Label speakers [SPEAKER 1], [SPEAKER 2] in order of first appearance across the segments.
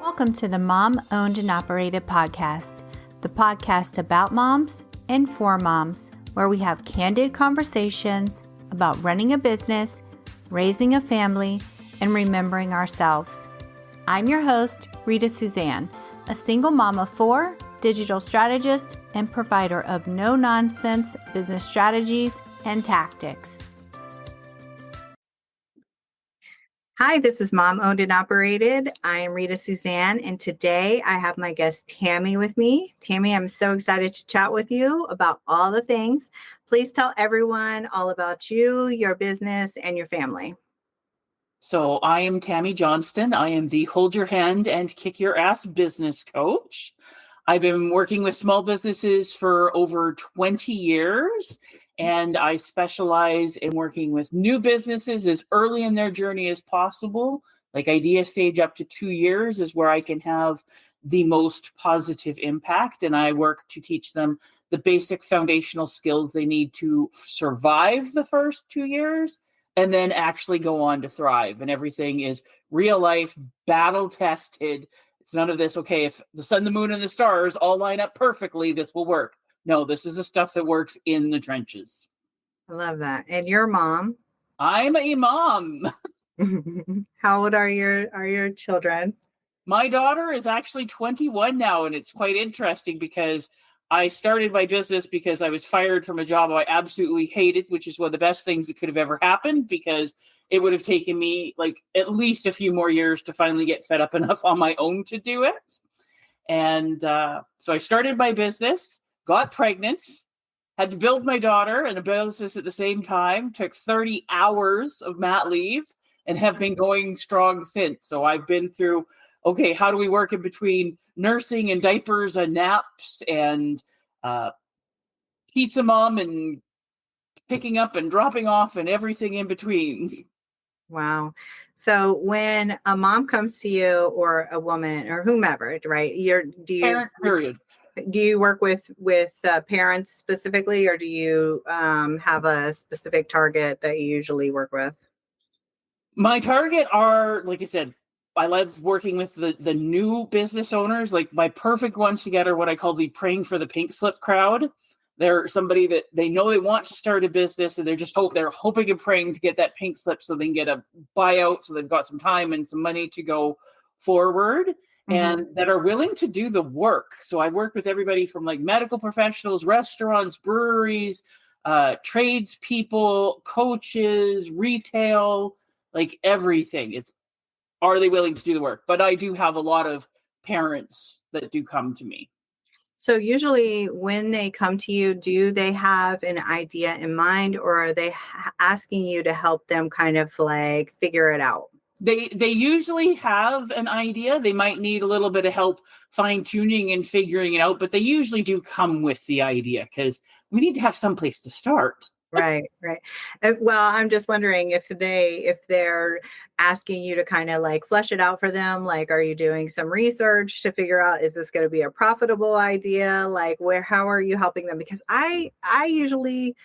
[SPEAKER 1] Welcome to the Mom Owned and Operated podcast, the podcast about moms and for moms, where we have candid conversations about running a business, raising a family, and remembering ourselves. I'm your host, Rita Suzanne, a single mom of four, digital strategist, and provider of no-nonsense business strategies and tactics. Hi, this is Mom Owned and Operated. I am Rita Suzanne, and today I have my guest Tammy with me. Tammy, I'm so excited to chat with you about all the things. Please tell everyone all about you, your business, and your family.
[SPEAKER 2] So I am Tammy Johnston. I am the Hold Your Hand and Kick Your Ass business coach. I've been working with small businesses for over 20 years, and I specialize in working with new businesses as early in their journey as possible. Like idea stage up to 2 years is where I can have the most positive impact, and I work to teach them the basic foundational skills they need to survive the first 2 years and then actually go on to thrive. And everything is real life, battle tested. It's none of this, okay, if the sun, the moon, and the stars all line up perfectly, this will work. No, this is the stuff that works in the trenches.
[SPEAKER 1] I love that. And your mom?
[SPEAKER 2] I'm a mom.
[SPEAKER 1] How old are your children?
[SPEAKER 2] My daughter is actually 21 now, and it's quite interesting because I started my business because I was fired from a job I absolutely hated, which is one of the best things that could have ever happened, because it would have taken me like at least a few more years to finally get fed up enough on my own to do it. And so I started my business, got pregnant, had to build my daughter and a business at the same time, took 30 hours of mat leave, and have been going strong since. So I've been through, okay, how do we work in between nursing and diapers and naps and pizza mom and picking up and dropping off and everything in between.
[SPEAKER 1] Wow. So when a mom comes to you, or a woman or whomever, right? Do you work with parents specifically, or do you have a specific target that you usually work with?
[SPEAKER 2] My target are, like I said, I love working with the new business owners. Like my perfect ones to get are what I call the praying for the pink slip crowd. They're somebody that they know they want to start a business, and they're hoping and praying to get that pink slip so they can get a buyout, so they've got some time and some money to go forward, and that are willing to do the work. So I work with everybody from like medical professionals, restaurants, breweries, tradespeople, coaches, retail, like everything. Are they willing to do the work? But I do have a lot of parents that do come to me.
[SPEAKER 1] So usually when they come to you, do they have an idea in mind, or are they asking you to help them kind of like figure it out?
[SPEAKER 2] They usually have an idea. They might need a little bit of help fine-tuning and figuring it out, but they usually do come with the idea because we need to have some place to start.
[SPEAKER 1] Right. Well, I'm just wondering if they're asking you to kind of like flesh it out for them. Like, are you doing some research to figure out, is this going to be a profitable idea? Like, how are you helping them? Because I usually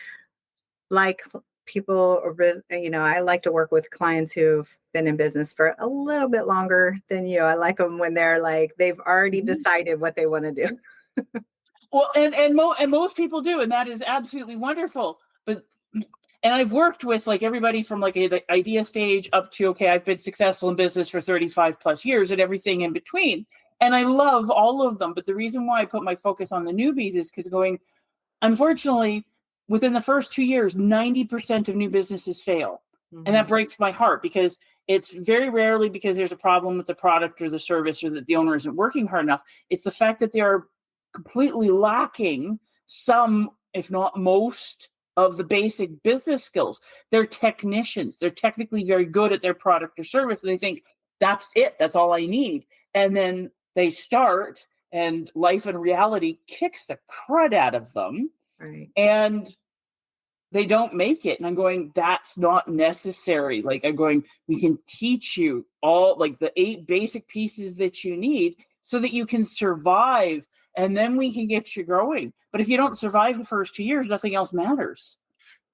[SPEAKER 1] like people, I like to work with clients who've been in business for a little bit longer than you. I like them when they're like, they've already decided what they want to do.
[SPEAKER 2] Well, and most people do, and that is absolutely wonderful. And I've worked with like everybody from like the idea stage up to, okay, I've been successful in business for 35 plus years and everything in between. And I love all of them. But the reason why I put my focus on the newbies is because unfortunately, within the first 2 years, 90% of new businesses fail. And that breaks my heart, because it's very rarely because there's a problem with the product or the service, or that the owner isn't working hard enough. It's the fact that they are completely lacking some, if not most, of the basic business skills. They're technicians. They're technically very good at their product or service, and they think that's it. That's all I need. And then they start, and life and reality kicks the crud out of them.
[SPEAKER 1] Right.
[SPEAKER 2] And they don't make it. And I'm going, that's not necessary. Like I'm going, we can teach you all like the 8 basic pieces that you need so that you can survive, and then we can get you growing. But if you don't survive the first 2 years, nothing else matters.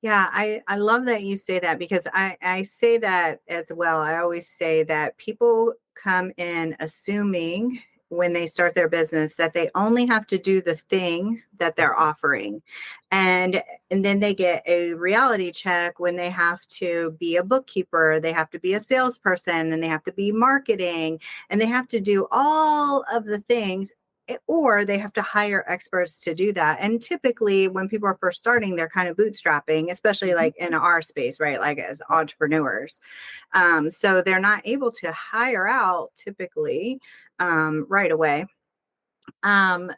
[SPEAKER 1] Yeah, I love that you say that, because I say that as well. I always say that people come in assuming when they start their business that they only have to do the thing that they're offering. And then they get a reality check when they have to be a bookkeeper, they have to be a salesperson, and they have to be marketing, and they have to do all of the things, or they have to hire experts to do that. And typically when people are first starting, they're kind of bootstrapping, especially like in our space, right? Like as entrepreneurs. So they're not able to hire out typically right away.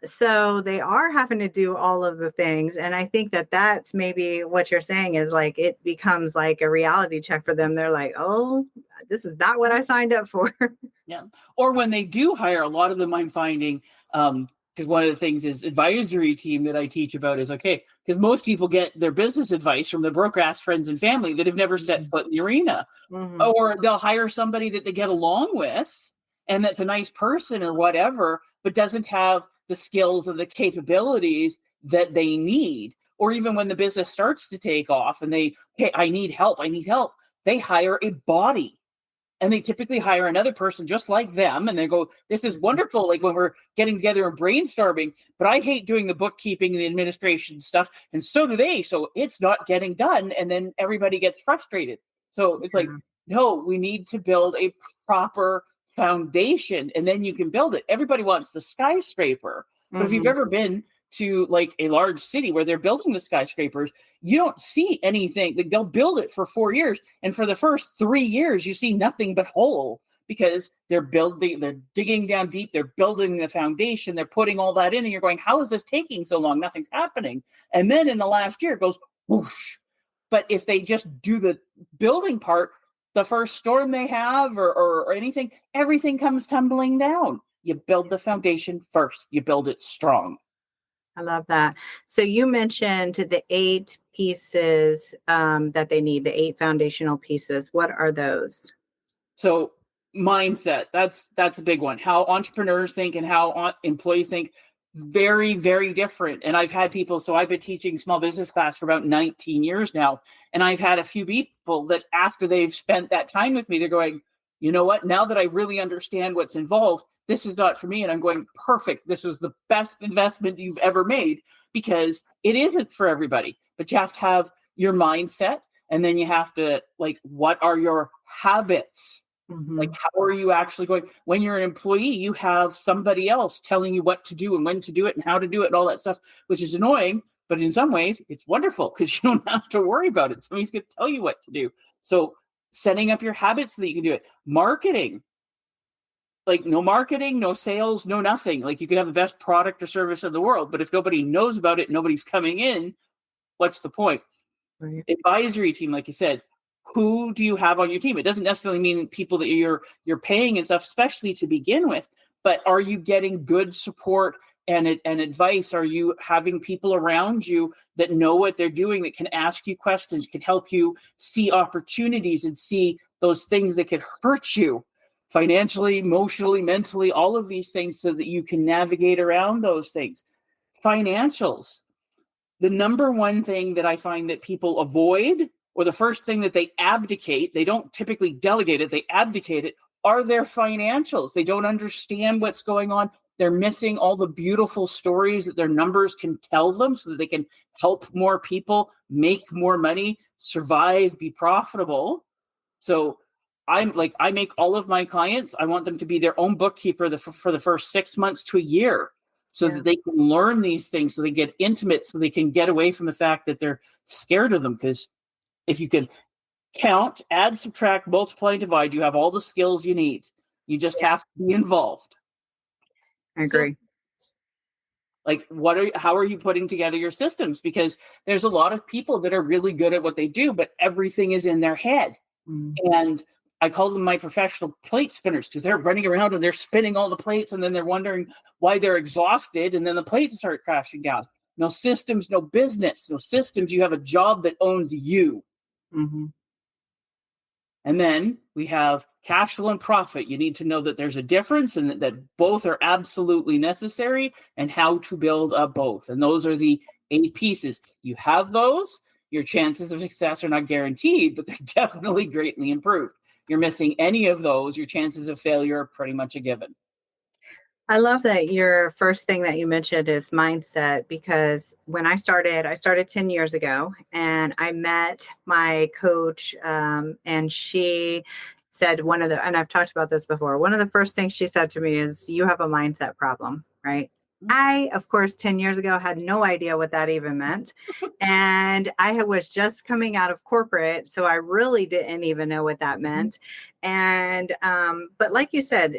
[SPEAKER 1] So they are having to do all of the things. And I think that that's maybe what you're saying is like, it becomes like a reality check for them. They're like, oh, this is not what I signed up for.
[SPEAKER 2] Yeah. Or when they do hire, a lot of them I'm finding, because one of the things is advisory team that I teach about is okay, because most people get their business advice from their broke ass friends and family that have never set foot in the arena. Or they'll hire somebody that they get along with and that's a nice person or whatever, but doesn't have the skills and the capabilities that they need. Or even when the business starts to take off and hey, I need help, they hire a body. And they typically hire another person just like them. And they go, this is wonderful. Like when we're getting together and brainstorming, but I hate doing the bookkeeping and the administration stuff. And so do they. So it's not getting done. And then everybody gets frustrated. So it's like, no, we need to build a proper foundation and then you can build it. Everybody wants the skyscraper. But if you've ever been to like a large city where they're building the skyscrapers, you don't see anything. Like they'll build it for 4 years. And for the first 3 years, you see nothing but hole because they're digging down deep. They're building the foundation. They're putting all that in. And you're going, how is this taking so long? Nothing's happening. And then in the last year, it goes whoosh. But if they just do the building part, the first storm they have or anything, everything comes tumbling down. You build the foundation first. You build it strong.
[SPEAKER 1] I love that. So you mentioned the 8 pieces that they need, the 8 foundational pieces. What are those?
[SPEAKER 2] So mindset, that's a big one. How entrepreneurs think and how employees think, very, very different. And I've had people, so I've been teaching small business class for about 19 years now. And I've had a few people that after they've spent that time with me, they're going, you know what, now that I really understand what's involved, this is not for me. And I'm going, perfect. This was the best investment you've ever made because it isn't for everybody, but you have to have your mindset. And then you have to like, what are your habits? Like, how are you actually going? When you're an employee, you have somebody else telling you what to do and when to do it and how to do it and all that stuff, which is annoying. But in some ways, it's wonderful because you don't have to worry about it. Somebody's going to tell you what to do. So setting up your habits so that you can do it. Marketing. Like no marketing, no sales, no nothing. Like you can have the best product or service in the world, but if nobody knows about it, nobody's coming in, what's the point? Right. Advisory team, like you said, who do you have on your team? It doesn't necessarily mean people that you're paying and stuff, especially to begin with, but are you getting good support and advice? Are you having people around you that know what they're doing, that can ask you questions, can help you see opportunities and see those things that could hurt you financially, emotionally, mentally, all of these things so that you can navigate around those things. Financials. The number one thing that I find that people avoid, or the first thing that they abdicate, they don't typically delegate it, they abdicate it, are their financials. They don't understand what's going on. They're missing all the beautiful stories that their numbers can tell them so that they can help more people, make more money, survive, be profitable. So I make all of my clients, I want them to be their own bookkeeper for the first 6 months to a year so that they can learn these things, so they get intimate, so they can get away from the fact that they're scared of them. Because if you can count, add, subtract, multiply, divide, you have all the skills you need. You just have to be involved.
[SPEAKER 1] I agree.
[SPEAKER 2] Like, how are you putting together your systems? Because there's a lot of people that are really good at what they do, but everything is in their head. And I call them my professional plate spinners because they're running around and they're spinning all the plates and then they're wondering why they're exhausted and then the plates start crashing down. No systems, no business, no systems. You have a job that owns you. And then we have cash flow and profit. You need to know that there's a difference and that both are absolutely necessary and how to build up both. And those are the 8 pieces. You have those, your chances of success are not guaranteed, but they're definitely greatly improved. you're missing any of those, your chances of failure are pretty much a given.
[SPEAKER 1] I love that your first thing that you mentioned is mindset, because when I started 10 years ago, and I met my coach, and she said and I've talked about this before, one of the first things she said to me is, you have a mindset problem, right? I, of course, 10 years ago had no idea what that even meant. And I was just coming out of corporate, so I really didn't even know what that meant. And, but like you said,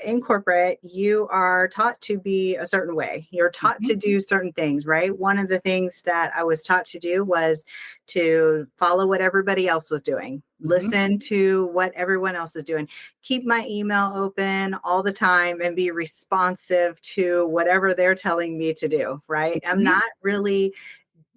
[SPEAKER 1] in corporate, you are taught to be a certain way. You're taught to do certain things, right? One of the things that I was taught to do was to follow what everybody else was doing, listen to what everyone else is doing, keep my email open all the time, and be responsive to whatever they're telling me to do, right? I'm not really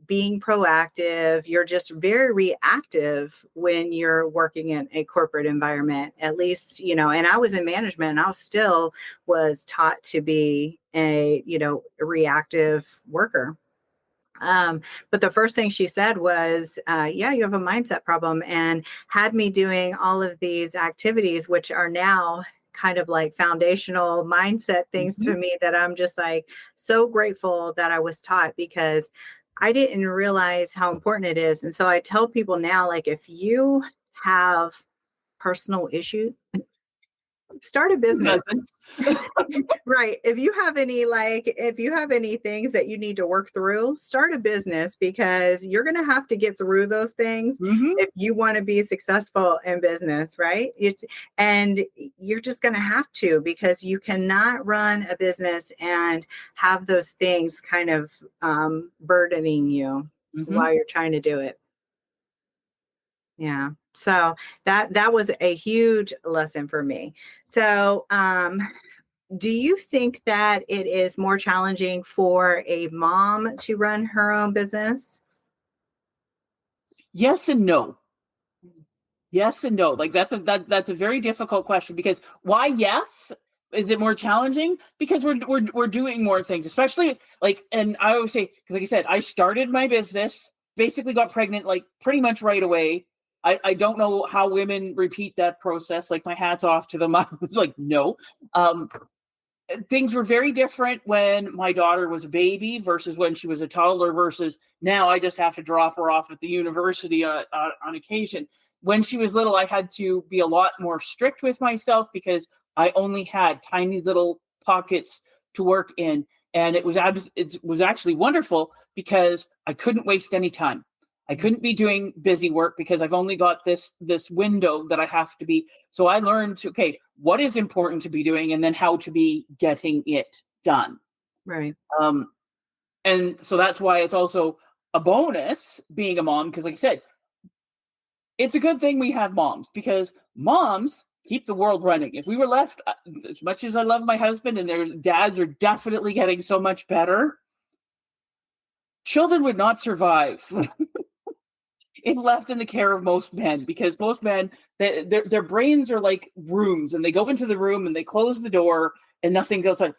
[SPEAKER 1] being proactive. You're just very reactive when you're working in a corporate environment, at least, and I was in management, and I still was taught to be a reactive worker. But the first thing she said was, yeah, you have a mindset problem, and had me doing all of these activities, which are now kind of like foundational mindset things to me, that I'm just like so grateful that I was taught, because I didn't realize how important it is. And so I tell people now, like, if you have personal issues, start a business. Right. If you have any things that you need to work through, start a business, because you're going to have to get through those things if you want to be successful in business, right? And you're just going to have to, because you cannot run a business and have those things kind of burdening you while you're trying to do it. Yeah. So that was a huge lesson for me. So, do you think that it is more challenging for a mom to run her own business?
[SPEAKER 2] Yes and no. Yes and no. Like that's a very difficult question, because why yes? Is it more challenging? Because we're doing more things, especially like, and I always say, because like I said, I started my business, basically got pregnant like pretty much right away. I don't know how women repeat that process. Like, my hat's off to them. I was like, no. Things were very different when my daughter was a baby versus when she was a toddler, versus now I just have to drop her off at the university on occasion. When she was little, I had to be a lot more strict with myself, because I only had tiny little pockets to work in. And it was actually wonderful, because I couldn't waste any time. I couldn't be doing busy work, because I've only got this window that I have to be. So I learned what is important to be doing, and then how to be getting it done.
[SPEAKER 1] Right.
[SPEAKER 2] And so that's why it's also a bonus being a mom, because like I said, it's a good thing we have moms, because moms keep the world running. If we were left, as much as I love my husband, and their dads are definitely getting so much better, children would not survive if left in the care of most men, because most men, their brains are like rooms, and they go into the room and they close the door and nothing's outside.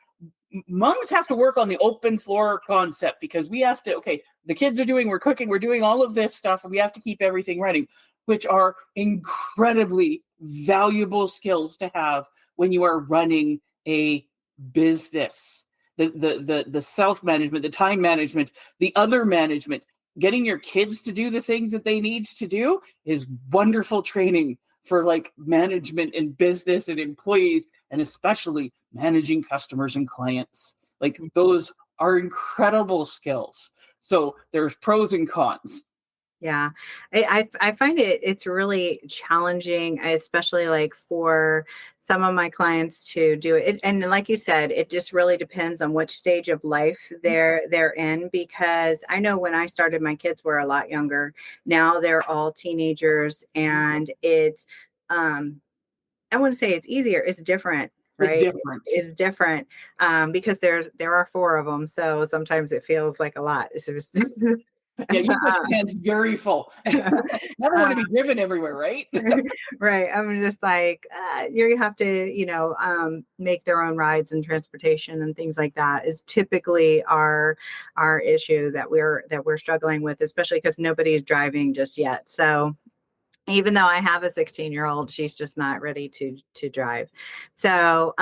[SPEAKER 2] Moms have to work on the open floor concept, because we have to, the kids are we're cooking, we're doing all of this stuff, and we have to keep everything running, which are incredibly valuable skills to have when you are running a business. The self-management, the time management, the other management, getting your kids to do the things that they need to do is wonderful training for like management and business and employees, and especially managing customers and clients. Like, those are incredible skills. So there's pros and cons.
[SPEAKER 1] Yeah, I find it's really challenging, especially like for some of my clients to do it. And like you said, it just really depends on which stage of life they're in, because I know when I started, my kids were a lot younger. Now they're all teenagers, and it's I want to say it's easier. It's different. Right. It's different because there are four of them. So sometimes it feels like a lot. It's just
[SPEAKER 2] Yeah, you put your hands very full. Never want to be driven everywhere, right?
[SPEAKER 1] Right. I'm just like, you have to, make their own rides and transportation and things like that is typically our issue that we're struggling with, especially because nobody's driving just yet. So Even though I have a 16-year-old, she's just not ready to drive. So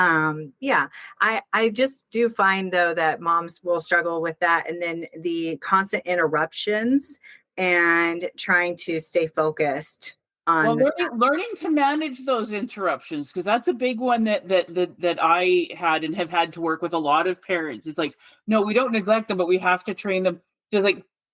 [SPEAKER 1] yeah, I just do find though that moms will struggle with that, and then the constant interruptions and trying to stay focused on
[SPEAKER 2] Well,
[SPEAKER 1] the
[SPEAKER 2] learning to manage those interruptions, because that's a big one that I had and have had to work with a lot of parents. It's like, no, we don't neglect them, but we have to train them to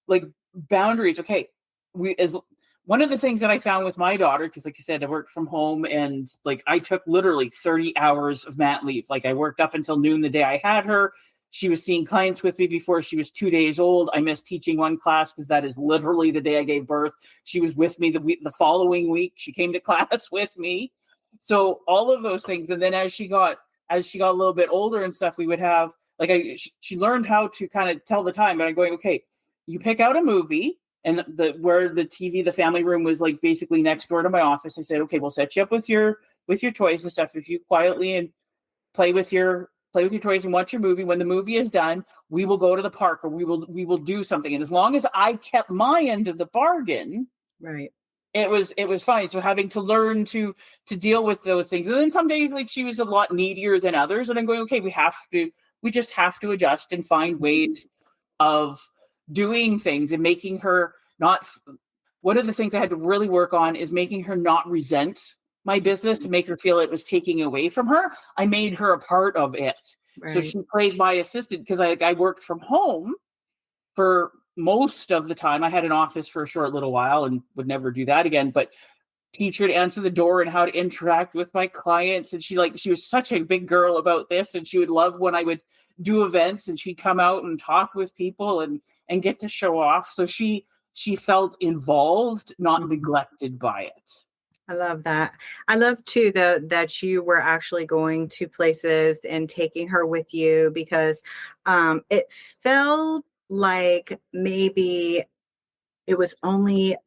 [SPEAKER 2] like boundaries. Okay, we as one of the things that I found with my daughter, because like you said, I worked from home, and like I took literally 30 hours of mat leave. Like I worked up until noon the day I had her. She was seeing clients with me before she was 2 days old. I missed teaching one class because that is literally the day I gave birth. She was with me the following week. She came to class with me. So all of those things. And then as she got a little bit older and stuff, we would have like she learned how to kind of tell the time. And I'm going, okay, you pick out a movie, and where the TV, the family room was like basically next door to my office. I said, okay, we'll set you up with your toys and stuff. If you quietly and play with your toys and watch your movie. When the movie is done, we will go to the park, or we will do something. And as long as I kept my end of the bargain,
[SPEAKER 1] right.
[SPEAKER 2] it was fine. So having to learn to deal with those things. And then some days like she was a lot needier than others. And I'm going, okay, we just have to adjust and find ways of doing things and making her not. One of the things I had to really work on is making her not resent my business, to make her feel it was taking away from her. I made her a part of it.
[SPEAKER 1] Right.
[SPEAKER 2] So she played my assistant, because I worked from home for most of the time. I had an office for a short little while and would never do that again, but teach her to answer the door and how to interact with my clients. And she was such a big girl about this, and she would love when I would do events and she'd come out and talk with people and get to show off. So she felt involved, not neglected by it.
[SPEAKER 1] I love that. I love too that you were actually going to places and taking her with you, because it felt like maybe it was only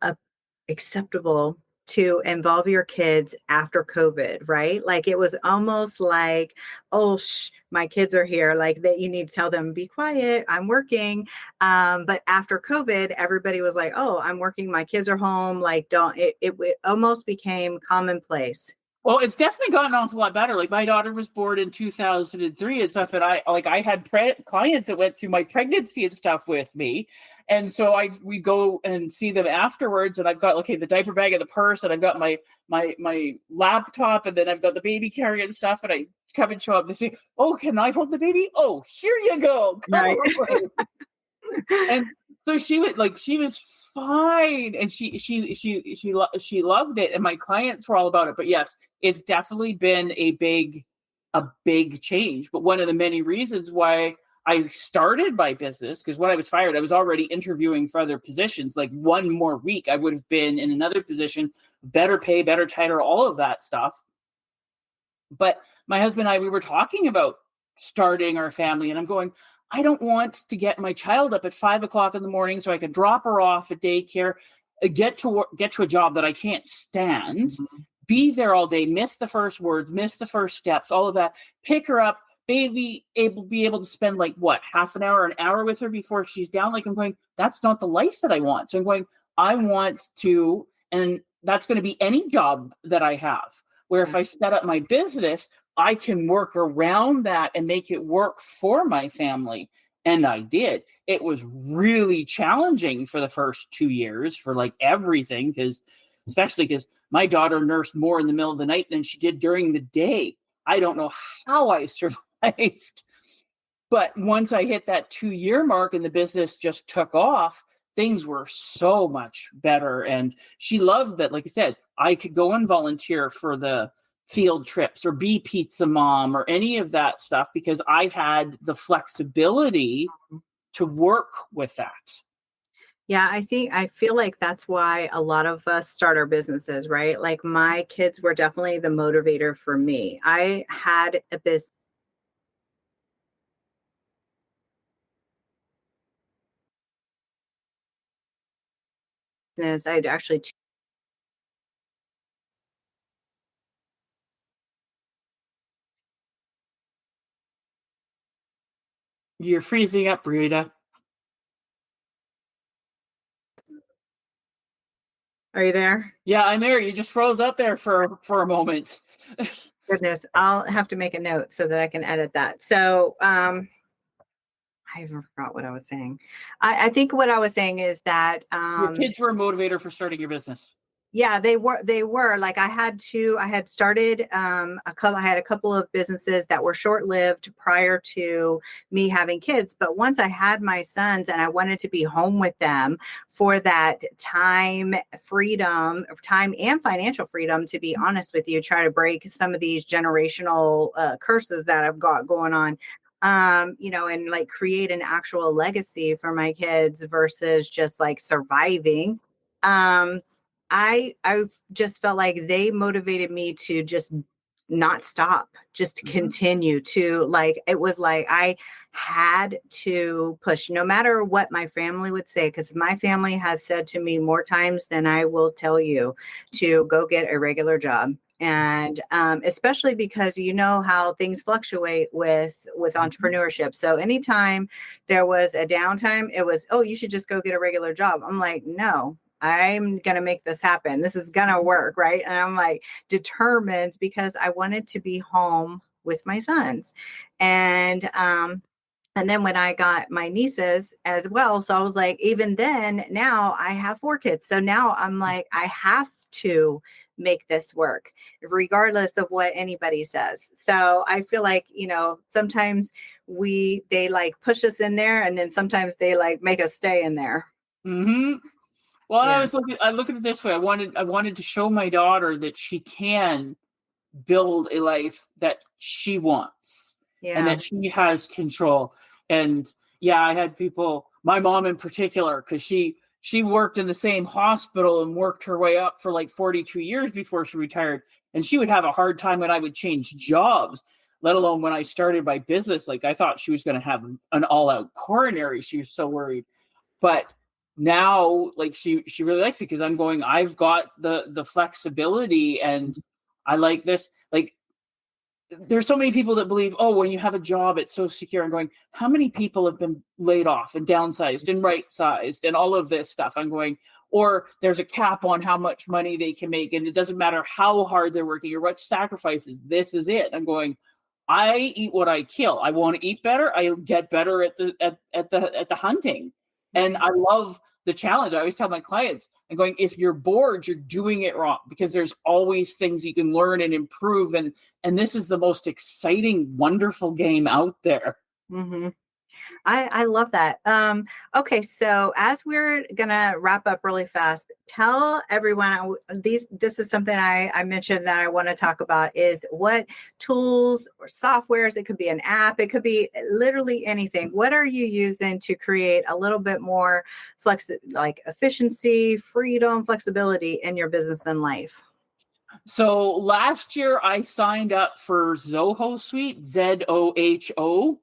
[SPEAKER 1] acceptable to involve your kids after COVID, right? Like it was almost like, oh, my kids are here. Like that, you need to tell them, be quiet, I'm working. But after COVID, everybody was like, oh, I'm working, my kids are home. Like, don't, it almost became commonplace.
[SPEAKER 2] Well, it's definitely gotten off a lot better. Like my daughter was born in 2003 and stuff, and I had clients that went through my pregnancy and stuff with me, and so we go and see them afterwards. And I've got the diaper bag and the purse, and I've got my laptop, and then I've got the baby carrier and stuff. And I come and show up and say, "Oh, can I hold the baby? Oh, here you go."
[SPEAKER 1] Right.
[SPEAKER 2] And so she was fine, and she loved it, and my clients were all about it. But yes, it's definitely been a big change. But one of the many reasons why I started my business, because when I was fired, I was already interviewing for other positions. Like one more week, I would have been in another position, better pay, better title, all of that stuff. But my husband and I, we were talking about starting our family, and I'm going, I don't want to get my child up at 5:00 in the morning so I can drop her off at daycare, get to a job that I can't stand, be there all day, miss the first words, miss the first steps, all of that, pick her up, be able to spend half an hour, an hour with her before she's down. Like I'm going, that's not the life that I want. So I'm going, I want to, and that's going to be any job that I have, where if I set up my business, I can work around that and make it work for my family. And I did. It was really challenging for the first 2 years for everything, especially because my daughter nursed more in the middle of the night than she did during the day. I don't know how I survived. But once I hit that 2-year mark and the business just took off, things were so much better. And she loved that, like I said, I could go and volunteer for the field trips or be pizza mom or any of that stuff, because I had the flexibility to work with that.
[SPEAKER 1] Yeah, I feel like that's why a lot of us start our businesses, right? Like my kids were definitely the motivator for me. I had a business. I'd actually
[SPEAKER 2] You're freezing up, Rita.
[SPEAKER 1] Are you there?
[SPEAKER 2] Yeah, I'm there. You just froze up there for a moment.
[SPEAKER 1] Goodness, I'll have to make a note so that I can edit that. So, I even forgot what I was saying. I think what I was saying is that,
[SPEAKER 2] Your kids were a motivator for starting your business.
[SPEAKER 1] yeah, they were like, I had started, I had a couple of businesses that were short-lived prior to me having kids. But once I had my sons and I wanted to be home with them for that time freedom, time and financial freedom, to be honest with you, try to break some of these generational curses that I've got going on. And like create an actual legacy for my kids versus just like surviving. Um, I just felt like they motivated me to just not stop, just to continue to, like, it was like I had to push no matter what my family would say, because my family has said to me more times than I will tell you to go get a regular job. And especially because you know how things fluctuate with entrepreneurship. So anytime there was a downtime, it was, oh, you should just go get a regular job. I'm like, no, I'm going to make this happen. This is going to work. Right. And I'm like determined because I wanted to be home with my sons. And then when I got my nieces as well, so I was like, even then, now I have 4 kids. So now I'm like, I have to make this work, regardless of what anybody says. So I feel like, sometimes they like push us in there, and then sometimes they like make us stay in there.
[SPEAKER 2] Mm-hmm. Well,
[SPEAKER 1] Yeah.
[SPEAKER 2] I look at it this way. I wanted to show my daughter that she can build a life that she wants and
[SPEAKER 1] Yeah.
[SPEAKER 2] that she has control. And yeah, I had people, my mom in particular, because she worked in the same hospital and worked her way up for like 42 years before she retired. And she would have a hard time when I would change jobs, let alone when I started my business. Like I thought she was going to have an all-out coronary. She was so worried. But now, like she really likes it because I've got the flexibility, and I like this. Like there's so many people that believe, oh, when you have a job, it's so secure. I'm going, how many people have been laid off and downsized and right-sized and all of this stuff? I'm going, or there's a cap on how much money they can make, and it doesn't matter how hard they're working or what sacrifices. This is it. I'm going, I eat what I kill. I want to eat better. I get better at the hunting. And I love the challenge. I always tell my clients, I'm going, if you're bored, you're doing it wrong, because there's always things you can learn and improve. And this is the most exciting, wonderful game out there.
[SPEAKER 1] Mm-hmm. I love that. Okay, so as we're gonna wrap up really fast, tell everyone this is something I mentioned that I want to talk about, is what tools or softwares, it could be an app, it could be literally anything. What are you using to create a little bit more like efficiency, freedom, flexibility in your business and life?
[SPEAKER 2] So last year I signed up for Zoho Suite, Zoho.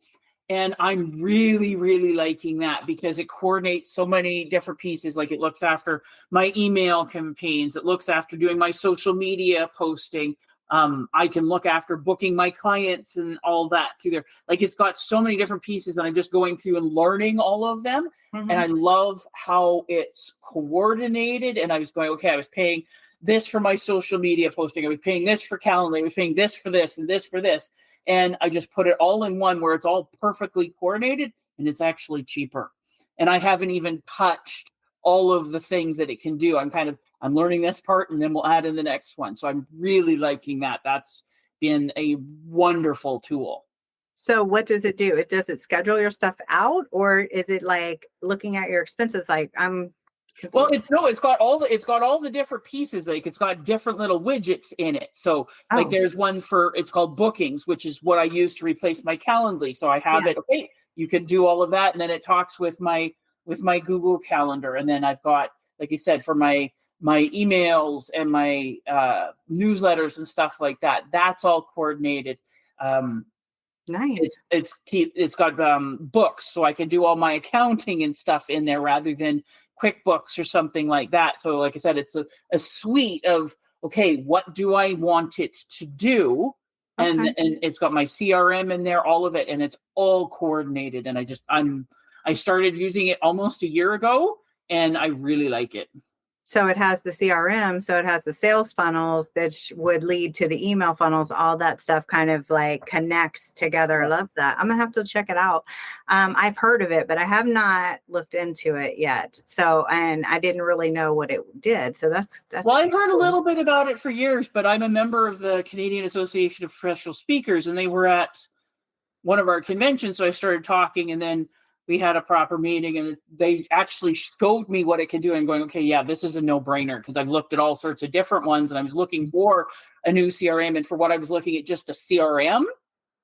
[SPEAKER 2] And I'm really, really liking that because it coordinates so many different pieces. Like it looks after my email campaigns. It looks after doing my social media posting. I can look after booking my clients and all that through there. Like it's got so many different pieces, and I'm just going through and learning all of them.
[SPEAKER 1] Mm-hmm.
[SPEAKER 2] And I love how it's coordinated. And I was going, okay, I was paying this for my social media posting. I was paying this for Calendly. I was paying this for this and this for this. And I just put it all in one where it's all perfectly coordinated, and it's actually cheaper. And I haven't even touched all of the things that it can do. I'm learning this part, and then we'll add in the next one. So I'm really liking that. That's been a wonderful tool.
[SPEAKER 1] So what does it do? Does it schedule your stuff out, or is it like looking at your expenses? Like I'm confused.
[SPEAKER 2] Well, it's got all the different pieces. Like it's got different little widgets in it. So like there's one it's called bookings, which is what I use to replace my Calendly. So I have it. Okay, you can do all of that, and then it talks with my Google Calendar. And then I've got, like you said, for my emails and my newsletters and stuff like that. That's all coordinated.
[SPEAKER 1] Nice.
[SPEAKER 2] It's got books, so I can do all my accounting and stuff in there rather than QuickBooks or something like that. So like I said, it's a suite of, okay, what do I want it to do? Okay. And it's got my CRM in there, all of it, and it's all coordinated. And I started using it almost a year ago, and I really like it.
[SPEAKER 1] So it has the CRM, so it has the sales funnels that would lead to the email funnels. All that stuff kind of like connects together. I love that. I'm gonna have to check it out. I've heard of it, but I have not looked into it yet. So, and I didn't really know what it did. So that's
[SPEAKER 2] well, I've heard a little bit about it for years, but I'm a member of the Canadian Association of Professional Speakers, and they were at one of our conventions. So I started talking, and then we had a proper meeting, and they actually showed me what it can do. And going, okay, yeah, this is a no-brainer, because I've looked at all sorts of different ones, and I was looking for a new CRM. And for what I was looking at, just a CRM,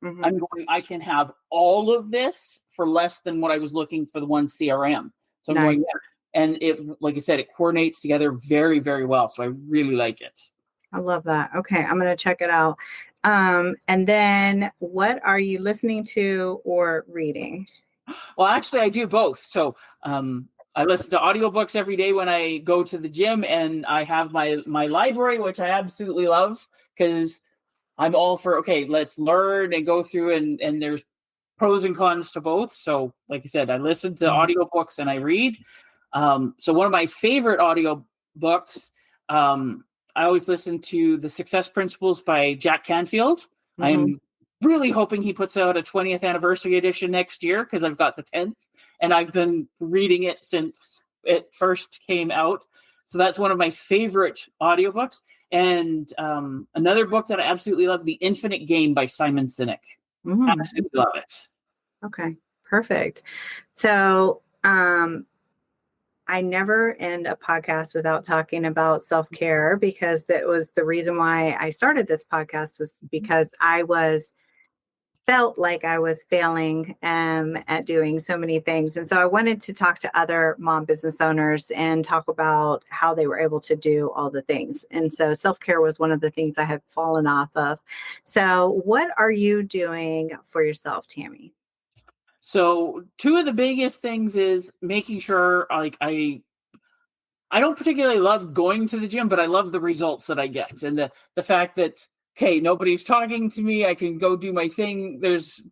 [SPEAKER 2] I'm going, I can have all of this for less than what I was looking for the one CRM. So I'm going, yeah. And it, like I said, it coordinates together very, very well. So I really like it.
[SPEAKER 1] I love that. Okay, I'm going to check it out. And then what are you listening to or reading?
[SPEAKER 2] Well, actually, I do both. So I listen to audiobooks every day when I go to the gym, and I have my library, which I absolutely love, because I'm all for, okay, let's learn and go through, and there's pros and cons to both. So like I said, I listen to audiobooks and I read. So one of my favorite audiobooks, I always listen to The Success Principles by Jack Canfield. I'm really hoping he puts out a 20th anniversary edition next year, because I've got the 10th, and I've been reading it since it first came out. So that's one of my favorite audiobooks. And another book that I absolutely love, The Infinite Game by Simon Sinek. Absolutely love it.
[SPEAKER 1] Okay, perfect. So I never end a podcast without talking about self-care, because that was the reason why I started this podcast, was because I felt like I was failing at doing so many things. And so I wanted to talk to other mom business owners and talk about how they were able to do all the things. And so self-care was one of the things I had fallen off of. So what are you doing for yourself, Tammy?
[SPEAKER 2] So two of the biggest things is making sure, like, I don't particularly love going to the gym, but I love the results that I get. And the fact that, okay, nobody's talking to me, I can go do my thing. There's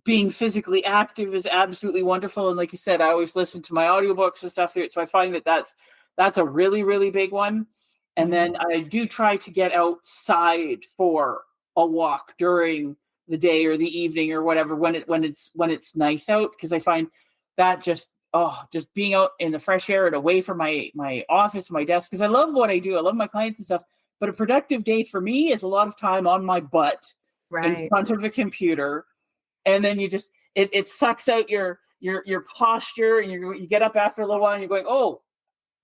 [SPEAKER 2] being physically active is absolutely wonderful. And like you said, I always listen to my audiobooks and stuff there. So I find that that's a really, really big one. And then I do try to get outside for a walk during the day or the evening or whatever, when it's nice out, because I find that just being out in the fresh air and away from my office, my desk, because I love what I do. I love my clients and stuff. But a productive day for me is a lot of time on my butt in front of a computer. And then you just, it sucks out your posture, and you get up after a little while and you're going, oh,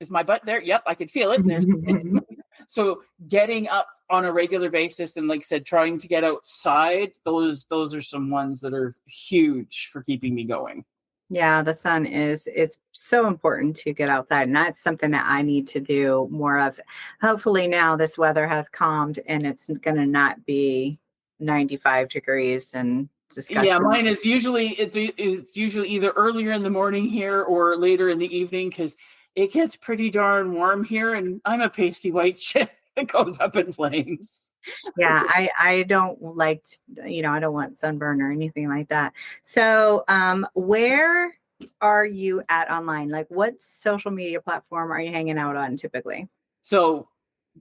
[SPEAKER 2] is my butt there? Yep, I can feel it. And so getting up on a regular basis, and like I said, trying to get outside, those are some ones that are huge for keeping me going.
[SPEAKER 1] Yeah, the sun it's so important to get outside, and that's something that I need to do more of. Hopefully now this weather has calmed and it's going to not be 95 degrees and disgusting.
[SPEAKER 2] Yeah, mine is usually it's usually either earlier in the morning here or later in the evening, because it gets pretty darn warm here, and I'm a pasty white chick that goes up in flames.
[SPEAKER 1] Yeah, I don't like, I don't want sunburn or anything like that. So where are you at online? Like, what social media platform are you hanging out on typically?
[SPEAKER 2] So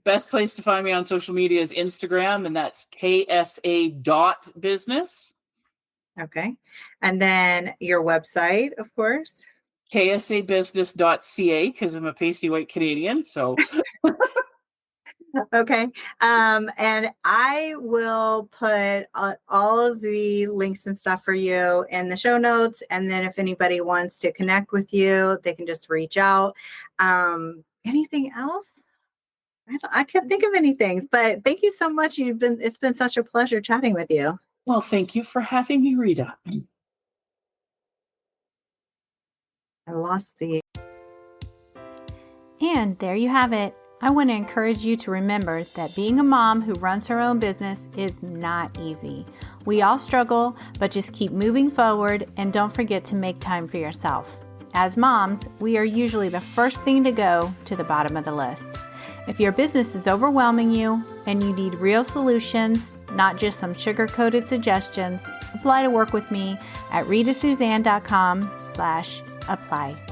[SPEAKER 2] best place to find me on social media is Instagram, and that's ksa.business.
[SPEAKER 1] Okay. And then your website, of course.
[SPEAKER 2] ksabusiness.ca, because I'm a pasty white Canadian. So
[SPEAKER 1] okay. And I will put all of the links and stuff for you in the show notes. And then if anybody wants to connect with you, they can just reach out. Anything else? I can't think of anything, but thank you so much. It's been such a pleasure chatting with you.
[SPEAKER 2] Well, thank you for having me, Rita.
[SPEAKER 1] I lost the...
[SPEAKER 3] And there you have it. I want to encourage you to remember that being a mom who runs her own business is not easy. We all struggle, but just keep moving forward and don't forget to make time for yourself. As moms, we are usually the first thing to go to the bottom of the list. If your business is overwhelming you and you need real solutions, not just some sugar-coated suggestions, apply to work with me at ritasuzanne.com/apply.